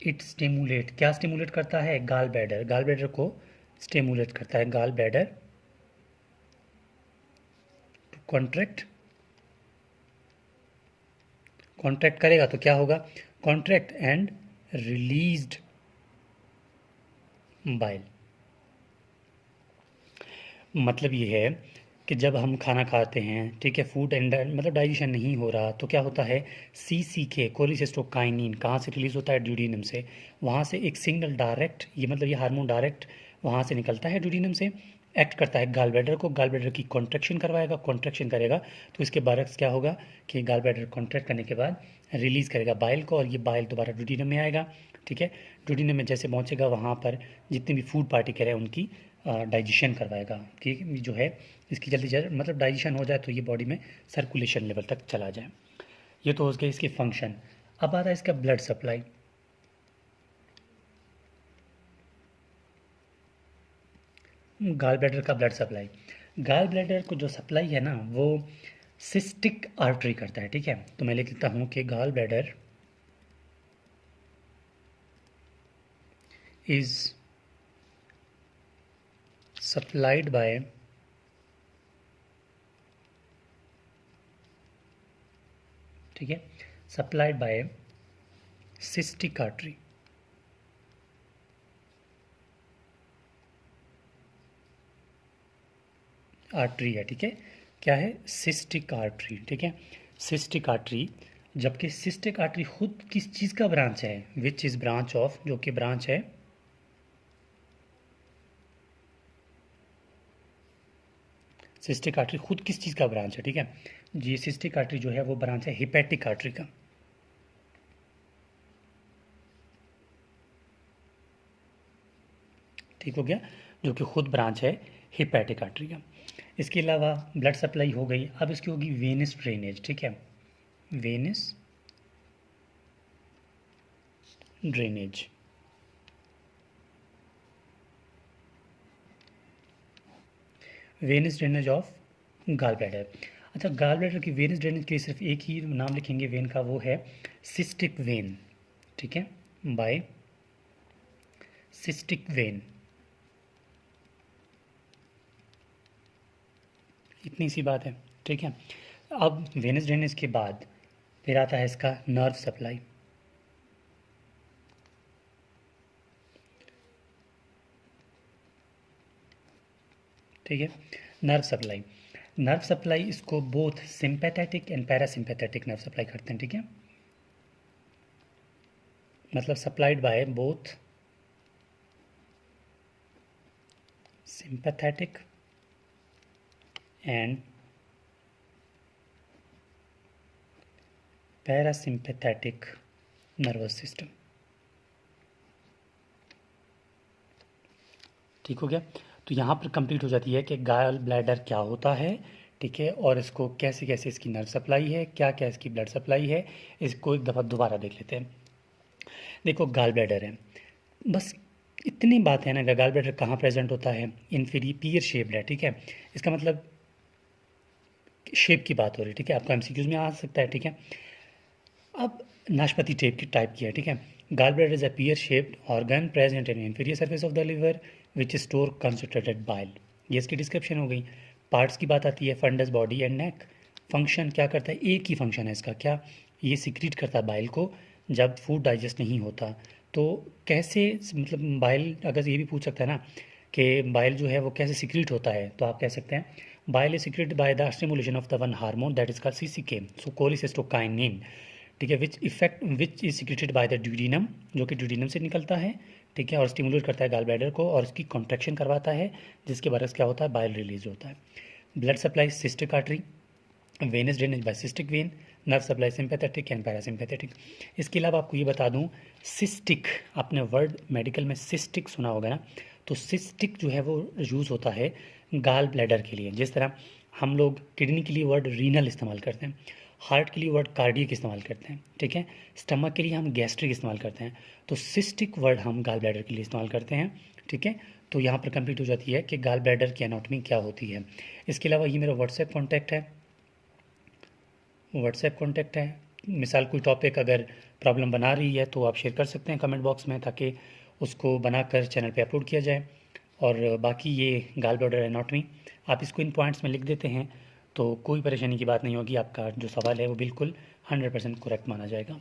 It stimulate, क्या stimulate करता है? गाल ब्लैडर, गाल ब्लैडर को स्टिमुलेट करता है, gall bladder to contract, contract करेगा तो क्या होगा? Contract and released bile. मतलब ये है कि जब हम खाना खाते हैं, ठीक है, फूड एंड मतलब डाइजेशन नहीं हो रहा, तो क्या होता है? CCK कोलिसिस्टोकाइनिन कहाँ से रिलीज होता है? ड्यूडिनम से। वहाँ से एक सिग्नल डायरेक्ट, ये मतलब ये हार्मोन डायरेक्ट वहाँ से निकलता है ड्यूडिनम से, एक्ट करता है गाल ब्लैडर को, गाल ब्लैडर की कॉन्ट्रैक्शन करवाएगा, कॉन्ट्रैक्शन करेगा तो इसके बरक्स क्या होगा कि गाल ब्लैडर कॉन्ट्रैक्ट करने के बाद रिलीज़ करेगा बाइल को, और ये बाइल दोबारा ड्यूडिनम में आएगा, ठीक है। ड्यूडिनम में जैसे पहुँचेगा वहाँ पर जितने भी फूड पार्टिकल है उनकी डाइजेशन करवाएगा, ठीक है, जो है इसकी जल्दी जल्दी मतलब डाइजेशन हो जाए तो ये बॉडी में सर्कुलेशन लेवल तक चला जाए। ये तो हो गया इसकी फंक्शन। अब आ रहा है इसका ब्लड सप्लाई। गाल ब्लैडर का ब्लड सप्लाई, गाल ब्लैडर को जो सप्लाई है ना वो सिस्टिक आर्टरी करता है, ठीक है। तो मैं लिख लेता हूँ कि gall bladder is supplied by ठीक है, supplied by cystic artery. Artery है, ठीक है, क्या है? सिस्टिक आर्टरी, ठीक है, सिस्टिक आर्टरी। जबकि सिस्टिक आर्टरी खुद किस चीज़ का ब्रांच है? विच इज़ ब्रांच ऑफ, जो कि ब्रांच है सिस्टिक आर्टरी खुद किस चीज़ का ब्रांच है? ठीक है, ये सिस्टिक आर्टरी जो है वो ब्रांच है हिपैटिक आर्टरी का। ठीक हो गया, जो कि खुद ब्रांच है हिपैटिक आर्टरी का। इसके अलावा ब्लड सप्लाई हो गई, अब इसकी होगी वेनस ड्रेनेज, ठीक है, venous drainage. Venous drainage of gall bladder. अच्छा, गाल ब्लैडर की वेनस ड्रेनेज के लिए सिर्फ एक ही नाम लिखेंगे वेन का, वो है सिस्टिक वेन, ठीक है, बाय सिस्टिक वेन। इतनी सी बात है, ठीक है। अब वेनस ड्रेनेज के बाद फिर आता है इसका नर्व सप्लाई। ठीक है, नर्व सप्लाई, नर्व सप्लाई इसको both sympathetic and parasympathetic nerve supply करते हैं, ठीक है, मतलब supplied by both sympathetic and parasympathetic nervous system. ठीक हो गया, तो यहाँ पर कंप्लीट हो जाती है कि गाल ब्लैडर क्या होता है, ठीक है, और इसको कैसे कैसे इसकी नर्व सप्लाई है, क्या क्या इसकी ब्लड सप्लाई है, इसको एक दफ़ा दोबारा देख लेते हैं। देखो, गाल ब्लैडर है, बस इतनी बात है ना, गाल ब्लैडर कहाँ प्रेजेंट होता है? इंफीरियर शेप्ड है, ठीक है, इसका मतलब शेप की बात हो रही है, ठीक है, आपको एमसीक्यूज में आ सकता है, ठीक है। अब नाशपाती टाइप की है, ठीक है। Gall bladder is a pear shaped organ present in inferior surface of the liver which store concentrated bile. ये इसकी डिस्क्रिप्शन हो गई। पार्ट्स की बात आती है, fundus, body and neck. Function क्या करता है? एक ही फंक्शन है इसका, क्या? ये सिक्रीट करता है बाइल को जब फूड डाइजेस्ट नहीं होता। तो कैसे, मतलब बाइल अगर ये भी पूछ सकता है ना कि बाइल जो है वो कैसे सिक्रीट होता है, तो आप कह सकते हैं bile is secreted by the stimulation of the one hormone that is called CCK, so cholecystokinin, ठीक है, which is secreted by the duodenum, जो कि ड्यूडिनम से निकलता है, ठीक है, और स्टिमुलेट करता है गाल ब्लैडर को और इसकी कॉन्ट्रैक्शन करवाता है, जिसके बरस क्या होता है? बाइल रिलीज होता है। Blood supply cystic artery, venous drainage by cystic vein, nerve supply sympathetic and parasympathetic. इसके अलावा आपको ये बता दूं, सिस्टिक, आपने वर्ड मेडिकल में सिस्टिक सुना होगा ना, तो सिस्टिक जो है वो यूज़ होता है गाल ब्लैडर के लिए, जिस तरह हम लोग किडनी के लिए वर्ड रीनल इस्तेमाल करते हैं, हार्ट के लिए वर्ड कार्डियक इस्तेमाल करते हैं, ठीक है, स्टमक के लिए हम गैस्ट्रिक इस्तेमाल करते हैं, तो सिस्टिक वर्ड हम गाल ब्लैडर के लिए इस्तेमाल करते हैं, ठीक है। तो यहाँ पर कंप्लीट हो जाती है कि गाल ब्लैडर की एनाटॉमी क्या होती है। इसके अलावा ये मेरा व्हाट्सएप कॉन्टैक्ट है, मिसाल कोई टॉपिक अगर प्रॉब्लम बना रही है तो आप शेयर कर सकते हैं कमेंट बॉक्स में, ताकि उसको बनाकर चैनल पे अपलोड किया जाए। और बाकी ये गाल ब्लैडर एनाटॉमी आप इसको इन पॉइंट्स में लिख देते हैं तो कोई परेशानी की बात नहीं होगी, आपका जो सवाल है वो बिल्कुल 100% करेक्ट माना जाएगा।